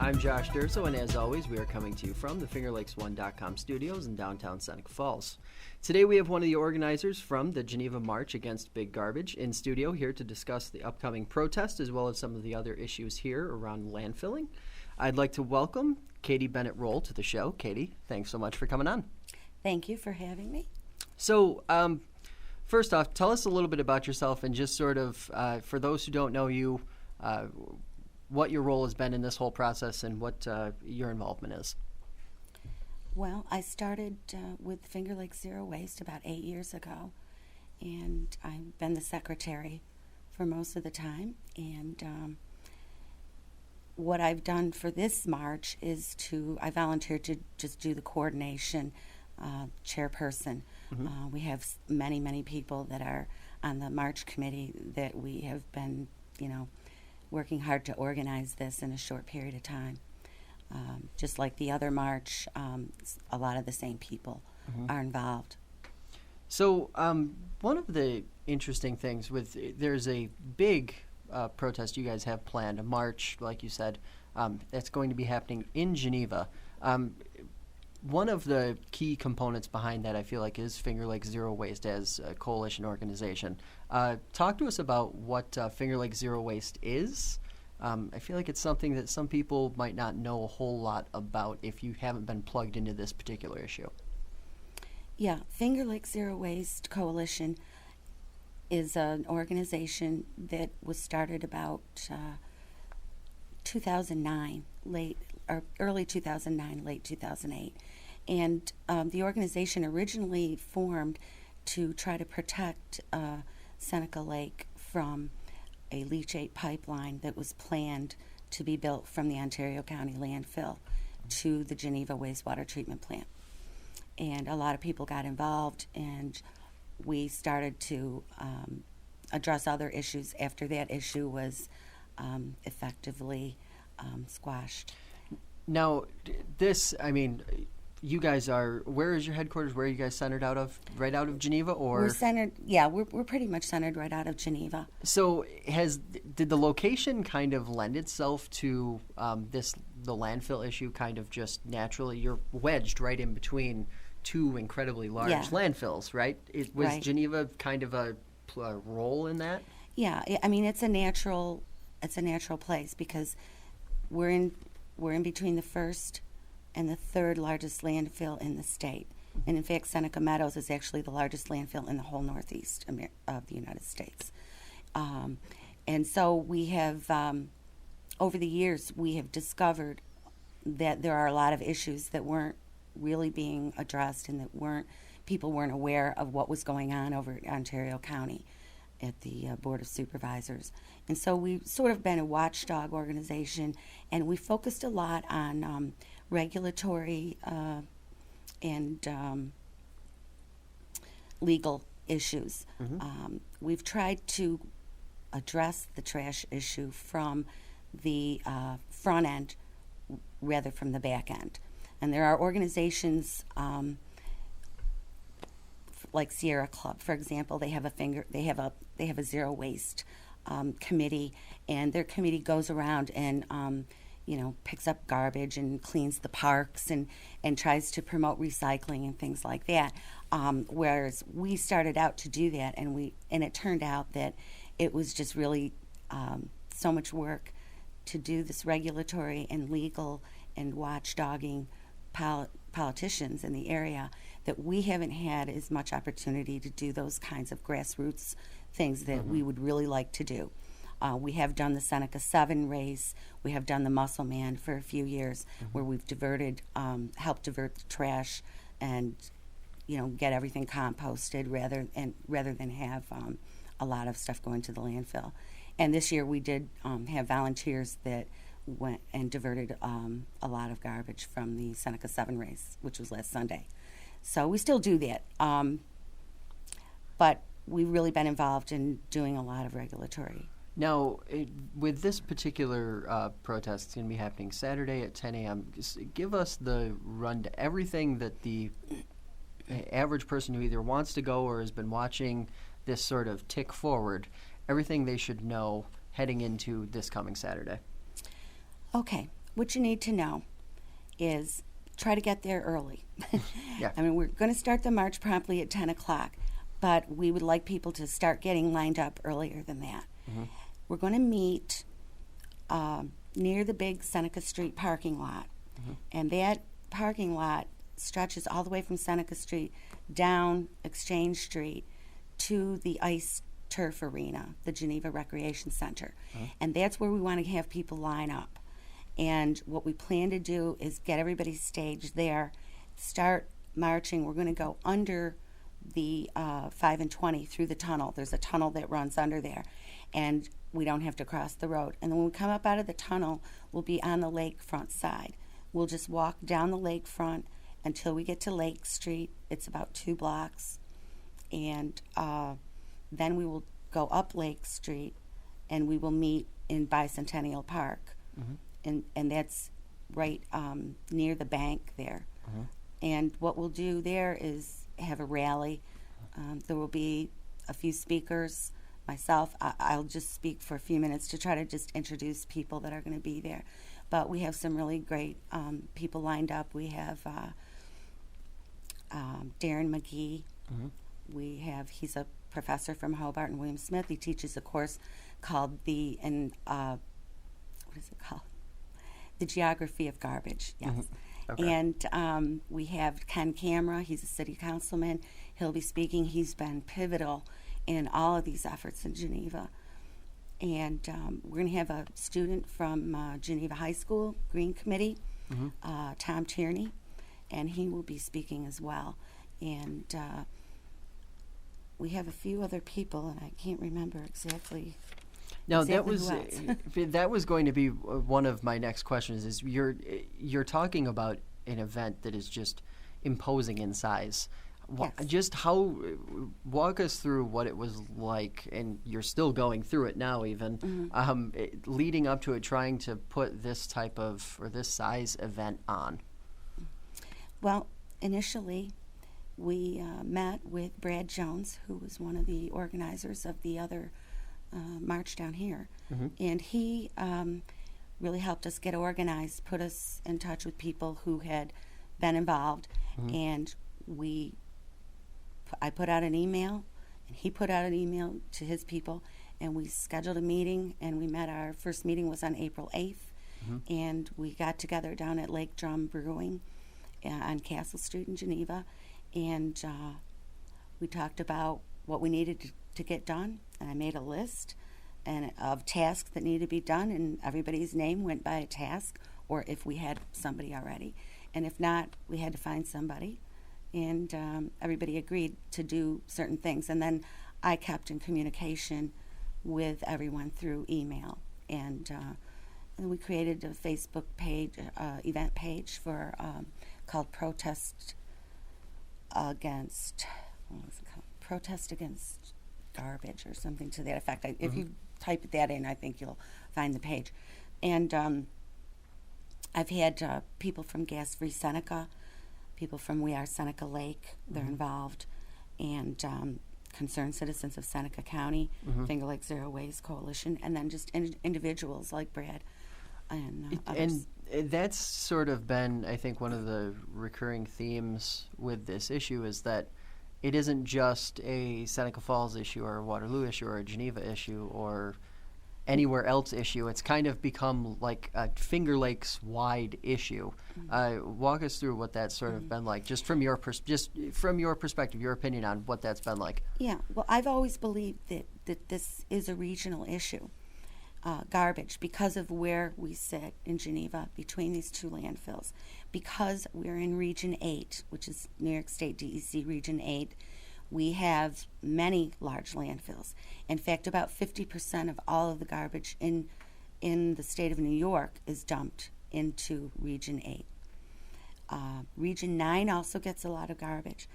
I'm Josh Durso, and as always, we are coming to you from the FingerLakes1.com studios in downtown Seneca Falls. Today we have one of the organizers from the Geneva March Against Big Garbage in studio here to discuss the upcoming protest as well as some of the other issues here around landfilling. I'd like to welcome Katie Bennett Roll to the show. Katie, thanks so much for coming on. Thank you for having me. So, first off, tell us a little bit about yourself and just sort of, for those who don't know you, what your role has been in this whole process and what your involvement is. Well, I started with Finger Lakes Zero Waste about 8 years ago, and I've been the secretary for most of the time. And what I've done for this march is I volunteered to just do the coordination, chairperson. Mm-hmm. We have many, many people that are on the march committee that we have been, working hard to organize this in a short period of time. Just like the other march, a lot of the same people are involved. So one of the interesting things there's a big protest you guys have planned, a march, like you said, that's going to be happening in Geneva. One of the key components behind that, I feel like, is Finger Lakes Zero Waste as a coalition organization. Talk to us about what Finger Lakes Zero Waste is. I feel like it's something that some people might not know a whole lot about if you haven't been plugged into this particular issue. Yeah, Finger Lakes Zero Waste Coalition is an organization that was started about 2009, early 2009, late 2008. And the organization originally formed to try to protect Seneca Lake from a leachate pipeline that was planned to be built from the Ontario County landfill to the Geneva wastewater treatment plant. And a lot of people got involved, and we started to address other issues after that issue was effectively squashed. Now, you guys where is your headquarters? Where are you guys centered out of? Right out of Geneva, or? We're centered, yeah, we're pretty much centered right out of Geneva. So did the location kind of lend itself to the landfill issue kind of just naturally? You're wedged right in between two incredibly large landfills, right? Was right. Geneva kind of a role in that? Yeah, it's a natural place because we're in between the first and the third largest landfill in the state. And in fact, Seneca Meadows is actually the largest landfill in the whole northeast of the United States. And so we have, over the years, we have discovered that there are a lot of issues that weren't really being addressed and that people weren't aware of what was going on over at Ontario County at the Board of Supervisors. And so we've sort of been a watchdog organization, and we focused a lot on regulatory and legal issues. Mm-hmm. We've tried to address the trash issue from the front end rather from the back end. And there are organizations like Sierra Club, for example. They have a zero waste committee, and their committee goes around and picks up garbage and cleans the parks and tries to promote recycling and things like that. Whereas we started out to do that, and it turned out that it was just really so much work to do this regulatory and legal and watchdogging politicians in the area that we haven't had as much opportunity to do those kinds of grassroots things that we would really like to do. We have done the Seneca 7 race. We have done the Muscle Man for a few years, where we've helped divert the trash and, get everything composted rather than have a lot of stuff going to the landfill. And this year we did have volunteers that went and diverted a lot of garbage from the Seneca 7 race, which was last Sunday. So we still do that. But we've really been involved in doing a lot of regulatory. Now, with this particular protest, it's going to be happening Saturday at 10 a.m. Just give us the rundown, everything that the average person who either wants to go or has been watching this sort of tick forward, everything they should know heading into this coming Saturday. Okay. what you need to know is try to get there early. Yeah. I mean, we're going to start the march promptly at 10 o'clock, but we would like people to start getting lined up earlier than that. Mm-hmm. We're going to meet near the big Seneca Street parking lot, and that parking lot stretches all the way from Seneca Street down Exchange Street to the ice turf arena, the Geneva Recreation Center. And that's where we want to have people line up. And what we plan to do is get everybody staged there, start marching. We're going to go under the 5 and 20 through the tunnel. There's a tunnel that runs under there, and we don't have to cross the road. And then when we come up out of the tunnel, we'll be on the lakefront side. We'll just walk down the lakefront until we get to Lake Street. It's about 2 blocks. And then we will go up Lake Street, and we will meet in Bicentennial Park. And that's right near the bank there. And what we'll do there is have a rally. There will be a few speakers. Myself, I'll just speak for a few minutes to try to just introduce people that are going to be there. But we have some really great people lined up. We have Darren McGee. He's a professor from Hobart and William Smith. He teaches a course called what is it called? The Geography of Garbage, yes. Okay. And we have Ken Camera. He's a city councilman. He'll be speaking. He's been pivotal in all of these efforts in Geneva. And we're going to have a student from Geneva High School, Green Committee, Tom Tierney, and he will be speaking as well. And we have a few other people, and I can't remember exactly. Now exactly that was going to be one of my next questions. Is you're talking about an event that is just imposing in size. Yes. Just walk us through what it was like, and you're still going through it now, even leading up to it, trying to put this type of or this size event on. Well, initially, we met with Brad Jones, who was one of the organizers of the other march down here, and he really helped us get organized, put us in touch with people who had been involved, and I put out an email, and he put out an email to his people, and we scheduled a meeting, and we met. Our first meeting was on April 8th, and we got together down at Lake Drum Brewing on Castle Street in Geneva, and we talked about what we needed to get done, and I made a list of tasks that needed to be done, and everybody's name went by a task, or if we had somebody already, and if not, we had to find somebody. And everybody agreed to do certain things. And then I kept in communication with everyone through email. And we created a Facebook page, event page for called Protest Against Garbage or something to that effect. If you type that in, I think you'll find the page. And I've had people from Gas Free Seneca, people from We Are Seneca Lake, they're involved, and Concerned Citizens of Seneca County, Finger Lake Zero Waste Coalition, and then just individuals like Brad and others. And that's sort of been, I think, one of the recurring themes with this issue is that it isn't just a Seneca Falls issue or a Waterloo issue or a Geneva issue or anywhere else issue. It's kind of become like a Finger Lakes wide issue. Walk us through what that's sort of been like, just from your perspective, your opinion on what that's been like. Yeah, well, I've always believed that this is a regional issue, garbage, because of where we sit in Geneva between these two landfills, because we're in Region 8, which is New York State DEC Region 8. We have many large landfills. In fact, about 50% of all of the garbage in the state of New York is dumped into Region 8. Region 9 also gets a lot of garbage.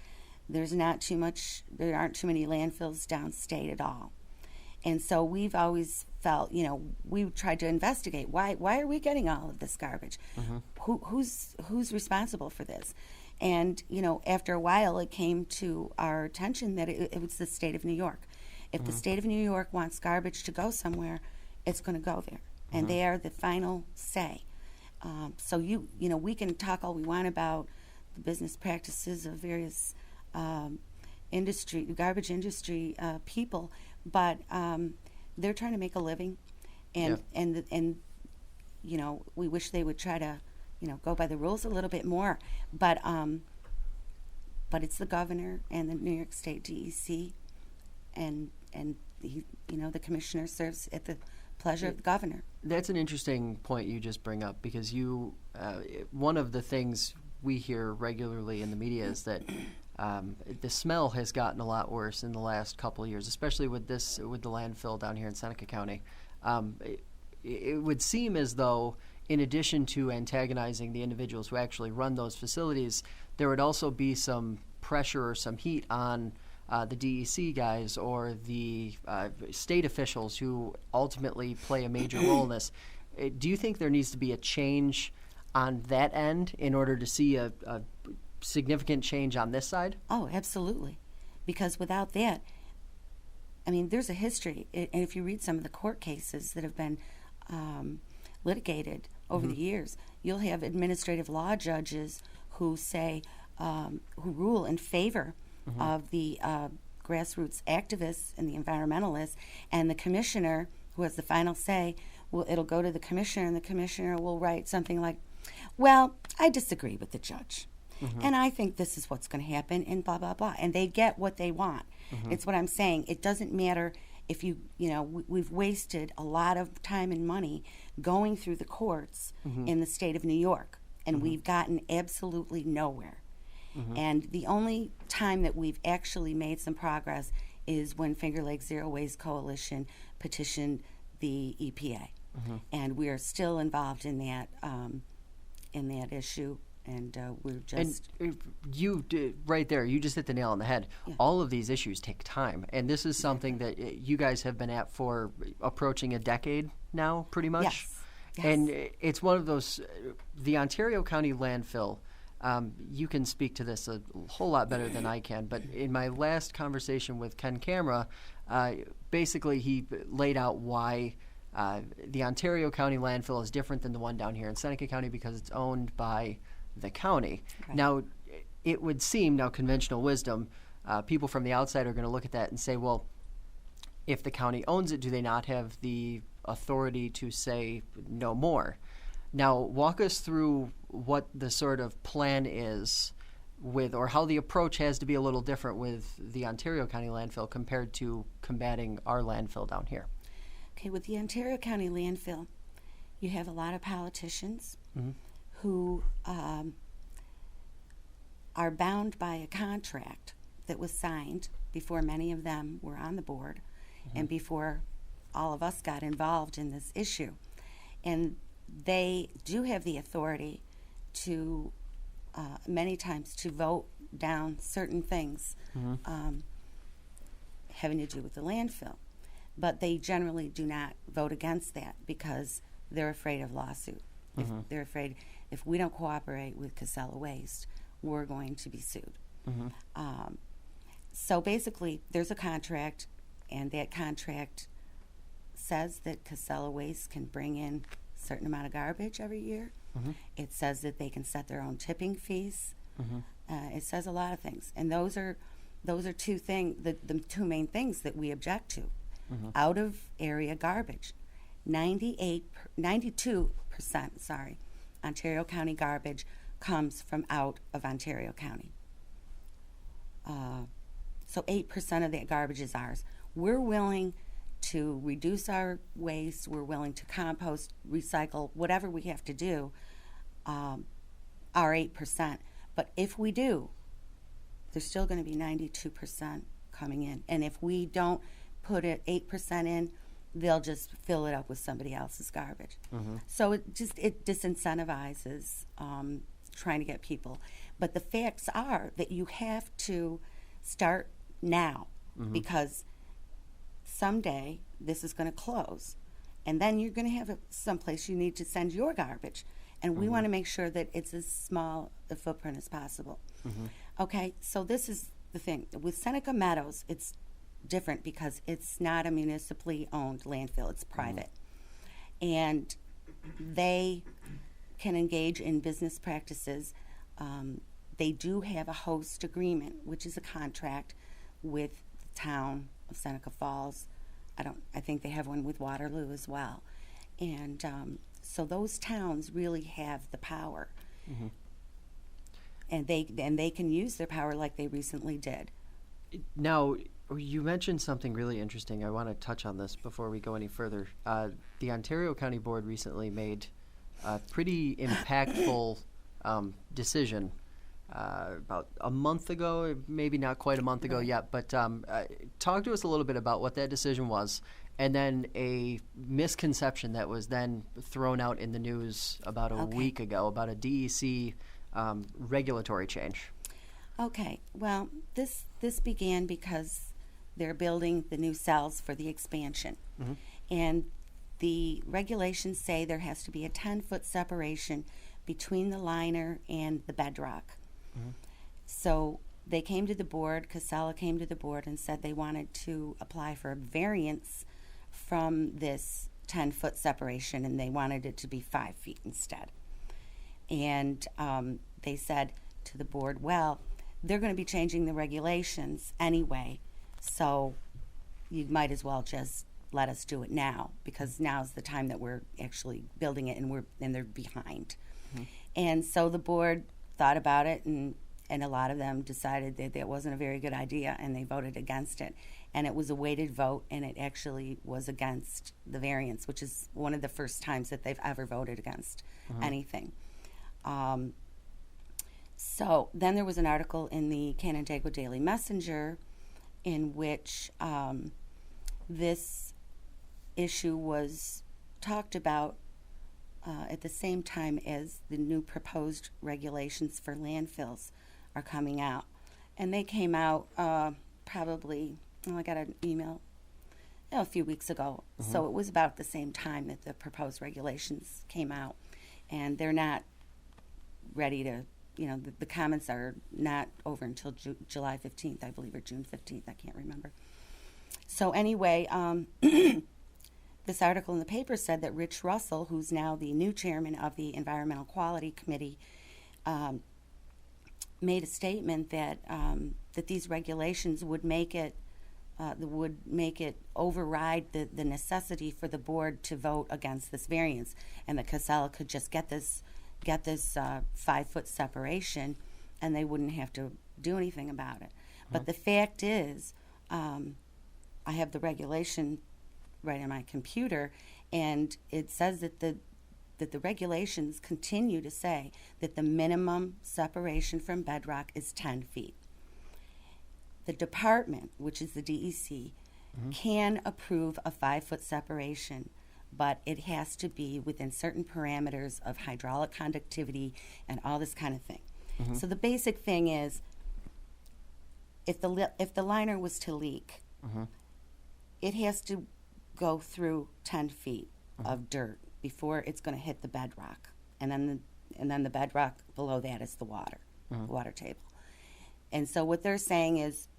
There aren't too many landfills downstate at all. And so we've always felt, we tried to investigate, why are we getting all of this garbage? Who's responsible for this? And, after a while, it came to our attention that it was the state of New York. If the state of New York wants garbage to go somewhere, it's going to go there. And they are the final say. So we can talk all we want about the business practices of various garbage industry people, but they're trying to make a living, and we wish they would try to go by the rules a little bit more, but it's the governor and the New York State DEC, and the commissioner serves at the pleasure of the governor. That's an interesting point you just bring up, because one of the things we hear regularly in the media is that the smell has gotten a lot worse in the last couple of years, especially with the landfill down here in Seneca County. It would seem as though, in addition to antagonizing the individuals who actually run those facilities, there would also be some pressure or some heat on the DEC guys or the state officials who ultimately play a major role in this. Do you think there needs to be a change on that end in order to see a significant change on this side? Oh, absolutely. Because without that, there's a history. And if you read some of the court cases that have been litigated over the years, you'll have administrative law judges who say, who rule in favor of the grassroots activists and the environmentalists, and the commissioner, who has the final say, it'll go to the commissioner, and the commissioner will write something like, well, I disagree with the judge, and I think this is what's going to happen, and blah, blah, blah. And they get what they want. It's what I'm saying. It doesn't matter if we've wasted a lot of time and money going through the courts in the state of New York, and we've gotten absolutely nowhere. And the only time that we've actually made some progress is when Finger Lakes Zero Waste Coalition petitioned the EPA, and we are still involved in that issue. And we're just... And you did, right there, you just hit the nail on the head. Yeah. All of these issues take time. And this is something that you guys have been at for approaching a decade now, pretty much. Yes. And it's one of those... The Ontario County landfill, you can speak to this a whole lot better than I can, but in my last conversation with Ken Camera, basically he laid out why the Ontario County landfill is different than the one down here in Seneca County, because it's owned by the county. Right. Now, it would seem, conventional wisdom, people from the outside are going to look at that and say, well, if the county owns it, do they not have the authority to say no more? Now, walk us through what the sort of plan is with, or how the approach has to be a little different with the Ontario County landfill compared to combating our landfill down here. Okay, with the Ontario County landfill, you have a lot of politicians who are bound by a contract that was signed before many of them were on the board and before all of us got involved in this issue. And they do have the authority to, many times, to vote down certain things having to do with the landfill. But they generally do not vote against that because they're afraid of lawsuit. They're afraid if we don't cooperate with Casella Waste, we're going to be sued. So basically, there's a contract, and that contract says that Casella Waste can bring in a certain amount of garbage every year. It says that they can set their own tipping fees. It says a lot of things, and those are two things, the two main things that we object to. Out of area garbage, 92%, Ontario County garbage comes from out of Ontario County. So 8% of that garbage is ours. We're willing to reduce our waste. We're willing to compost, recycle, whatever we have to do, our 8%. But if we do, there's still going to be 92% coming in. And if we don't put it 8% in, they'll just fill it up with somebody else's garbage. So it disincentivizes trying to get people. But the facts are that you have to start now because someday this is going to close, and then you're going to have someplace you need to send your garbage, and we want to make sure that it's as small a footprint as possible. Okay, so this is the thing. With Seneca Meadows, it's different because it's not a municipally owned landfill, it's private. And they can engage in business practices. They do have a host agreement, which is a contract with the town of Seneca Falls. I think they have one with Waterloo as well. And so those towns really have the power. Mm-hmm. And they can use their power like they recently did. Now, you mentioned something really interesting. I want to touch on this before we go any further. The Ontario County Board recently made a pretty impactful decision about a month ago, maybe not quite a month ago yet, but talk to us a little bit about what that decision was, and then a misconception that was then thrown out in the news about a week ago about a DEC regulatory change. Okay, well, this began because they're building the new cells for the expansion. Mm-hmm. And the regulations say there has to be a 10-foot separation between the liner and the bedrock. Mm-hmm. So they came to the board, Casella came to the board and said they wanted to apply for a variance from this 10-foot separation, and they wanted it to be 5 feet instead. And they said to the board, well, they're going to be changing the regulations anyway, so you might as well just let us do it now, because now's the time that we're actually building it, and they're behind. Mm-hmm. And so the board thought about it, and a lot of them decided that that wasn't a very good idea, and they voted against it. And it was a weighted vote, and it actually was against the variance, which is one of the first times that they've ever voted against anything. So then there was an article in the Canandaigua Daily Messenger in which this issue was talked about at the same time as the new proposed regulations for landfills are coming out. And they came out probably, I got an email a few weeks ago. Mm-hmm. So it was about the same time that the proposed regulations came out. And they're not ready to, the comments are not over until July 15th, I believe, or June 15th. I can't remember. So anyway, this article in the paper said that Rich Russell, who's now the new chairman of the Environmental Quality Committee, made a statement that that these regulations would make it override the necessity for the board to vote against this variance, and that Casella could just get this 5-foot separation, and they wouldn't have to do anything about it. But the fact is, I have the regulation right on my computer, and it says that the regulations continue to say that the minimum separation from bedrock is 10 feet. The department, which is the DEC, can approve a 5-foot separation, but it has to be within certain parameters of hydraulic conductivity and all this kind of thing. So the basic thing is, if the liner was to leak, it has to go through 10 feet of dirt before it's going to hit the bedrock, and then the bedrock below that is the water, the water table. And so what they're saying is,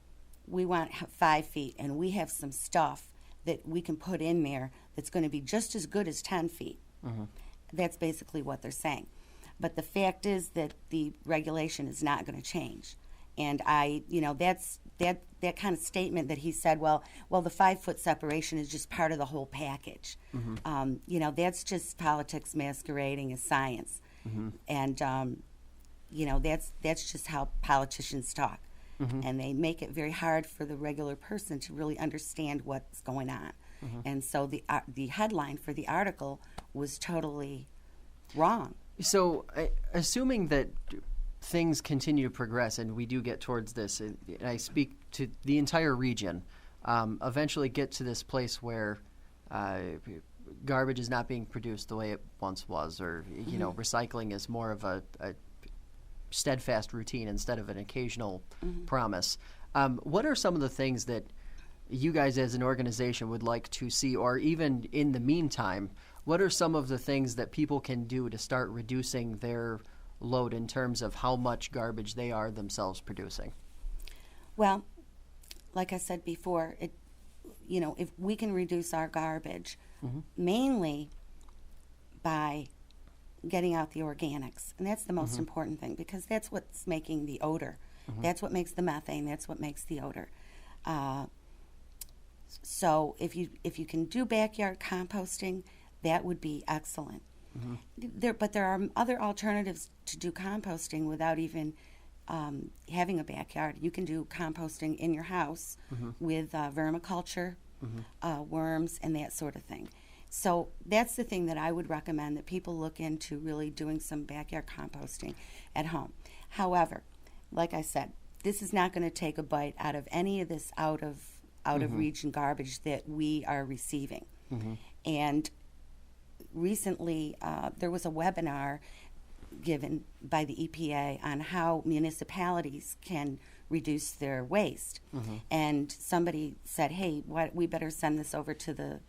we want 5 feet, and we have some stuff that we can put in there that's going to be just as good as 10 feet. That's basically what they're saying. But the fact is that the regulation is not going to change. And that's that kind of statement that he said, well, the 5-foot separation is just part of the whole package. That's just politics masquerading as science. And, that's just how politicians talk. And they make it very hard for the regular person to really understand what's going on. And so the headline for the article was totally wrong. So, assuming that things continue to progress and we do get towards this, and I speak to the entire region, eventually get to this place where garbage is not being produced the way it once was, or recycling is more of a steadfast routine instead of an occasional promise. What are some of the things that you guys as an organization would like to see, or even in the meantime, what are some of the things that people can do to start reducing their load in terms of how much garbage they are themselves producing? Well, like I said before, if we can reduce our garbage, mainly by getting out the organics, and that's the most important thing, because that's what's making the odor. That's what makes the methane. That's what makes the odor. So if you can do backyard composting, that would be excellent. But there are other alternatives to do composting without even having a backyard. You can do composting in your house with vermiculture, worms, and that sort of thing. So that's the thing that I would recommend, that people look into really doing some backyard composting at home. However, like I said, this is not going to take a bite out of any of this out of region garbage that we are receiving. And recently there was a webinar given by the EPA on how municipalities can reduce their waste. And somebody said, hey, we better send this over to the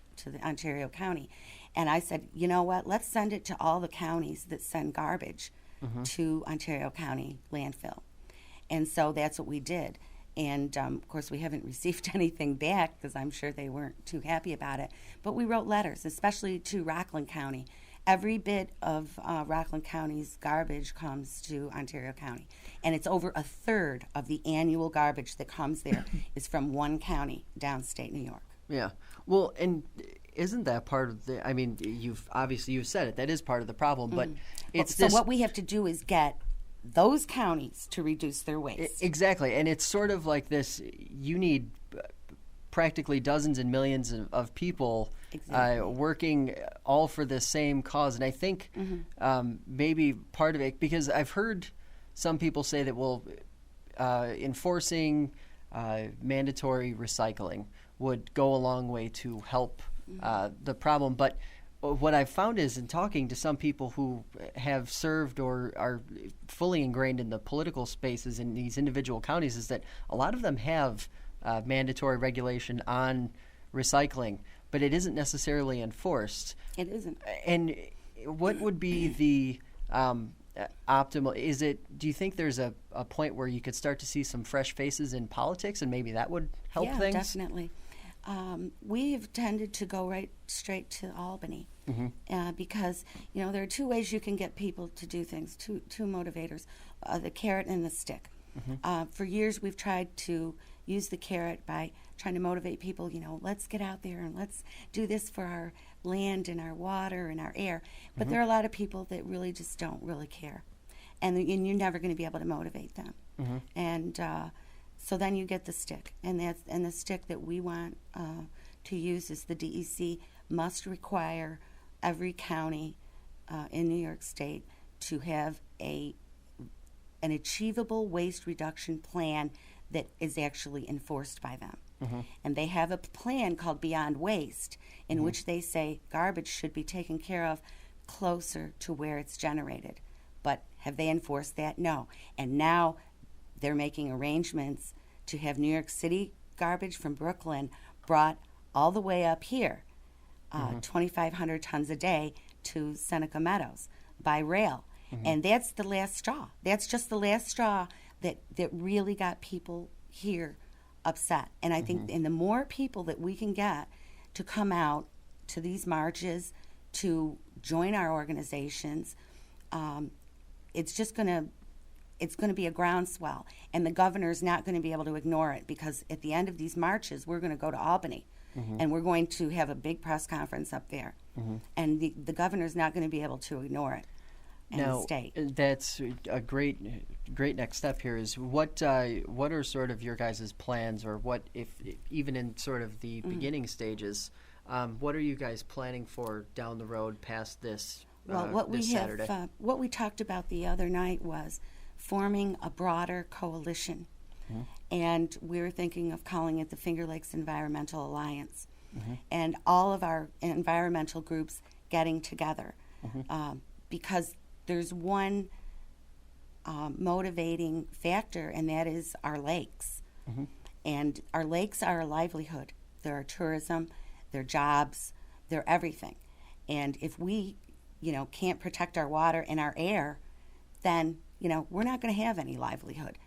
Ontario County. And I said, you know what, let's send it to all the counties that send garbage to Ontario County landfill. And so that's what we did. And of course, we haven't received anything back, because I'm sure they weren't too happy about it. But we wrote letters, especially to Rockland County. Every bit of Rockland County's garbage comes to Ontario County. And it's over a third of the annual garbage that comes there is from one county, downstate New York. Yeah. Well, and isn't that part of the, I mean, you've said it, that is part of the problem, but it's so what we have to do is get those counties to reduce their waste. Exactly. And it's sort of like this, you need practically dozens and millions of people working all for the same cause. And I think maybe part of it, because I've heard some people say that, well, enforcing mandatory recycling would go a long way to help the problem. But what I've found is, in talking to some people who have served or are fully ingrained in the political spaces in these individual counties, is that a lot of them have mandatory regulation on recycling, but it isn't necessarily enforced. It isn't. And what would be the optimal? Do you think there's a point where you could start to see some fresh faces in politics, and maybe that would help things? Yeah, definitely. We've tended to go right straight to Albany because, there are two ways you can get people to do things, two motivators, the carrot and the stick. For years, we've tried to use the carrot by trying to motivate people, let's get out there and let's do this for our land and our water and our air. But there are a lot of people that really just don't really care. And you're never going to be able to motivate them. And so then you get the stick. And the stick that we want to use is the DEC must require every county in New York State to have an achievable waste reduction plan that is actually enforced by them. And they have a plan called Beyond Waste, in which they say garbage should be taken care of closer to where it's generated. But have they enforced that? No. And now they're making arrangements to have New York City garbage from Brooklyn brought all the way up here, 2,500 tons a day, to Seneca Meadows by rail. And that's the last straw. That's just the last straw that really got people here upset. And I think the more people that we can get to come out to these marches, to join our organizations, it's just going to be a groundswell. And the governor's not going to be able to ignore it, because at the end of these marches, we're going to go to Albany. And we're going to have a big press conference up there. And the governor's not going to be able to ignore it. Now, that's a great next step here. Is what are sort of your guys' plans, or what, if even in sort of the beginning stages, what are you guys planning for down the road past this? Saturday? What we talked about the other night was forming a broader coalition, and we were thinking of calling it the Finger Lakes Environmental Alliance, and all of our environmental groups getting together, because there's one motivating factor, and that is our lakes. And our lakes are a livelihood. They're our tourism, they're jobs, they're everything. And if we, can't protect our water and our air, then, we're not going to have any livelihood.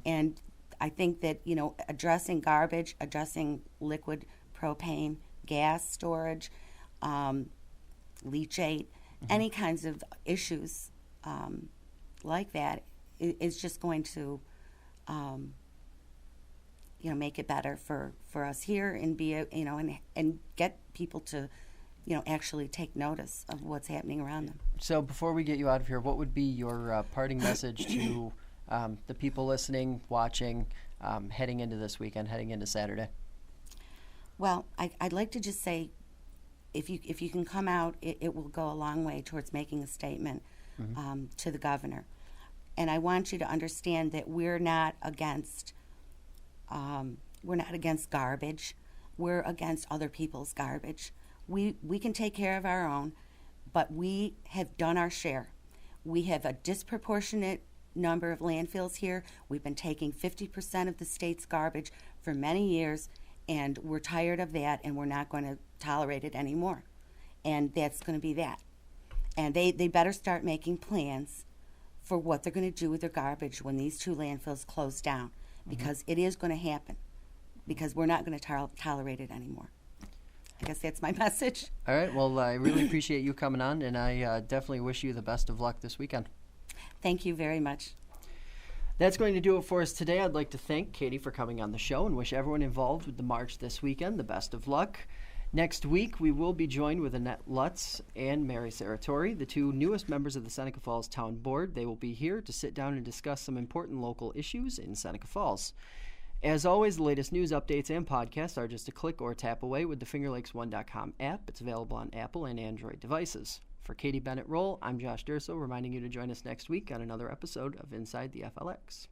And I think that, addressing garbage, addressing liquid propane, gas storage, leachate, any kinds of issues like that is just going to, make it better for us here and be, and get people to, actually take notice of what's happening around them. So before we get you out of here, what would be your parting message to the people listening, watching, heading into this weekend, heading into Saturday? Well, I'd like to just say, if you can come out, it will go a long way towards making a statement to the governor. And I want you to understand that we're not against garbage. We're against other people's garbage. We can take care of our own, but we have done our share. We have a disproportionate number of landfills here. We've been taking 50% of the state's garbage for many years, and we're tired of that, and we're not going to tolerate it anymore. And that's going to be that. And they better start making plans for what they're going to do with their garbage when these two landfills close down, because it is going to happen, because we're not going to tolerate it anymore. I guess that's my message. All right. Well, I really appreciate you coming on, and I definitely wish you the best of luck this weekend. Thank you very much. That's going to do it for us today. I'd like to thank Katie for coming on the show and wish everyone involved with the march this weekend the best of luck. Next week, we will be joined with Annette Lutz and Mary Saratori, the two newest members of the Seneca Falls Town Board. They will be here to sit down and discuss some important local issues in Seneca Falls. As always, the latest news updates and podcasts are just a click or tap away with the FingerLakes1.com app. It's available on Apple and Android devices. For Katie Bennett Roll, I'm Josh Durso, reminding you to join us next week on another episode of Inside the FLX.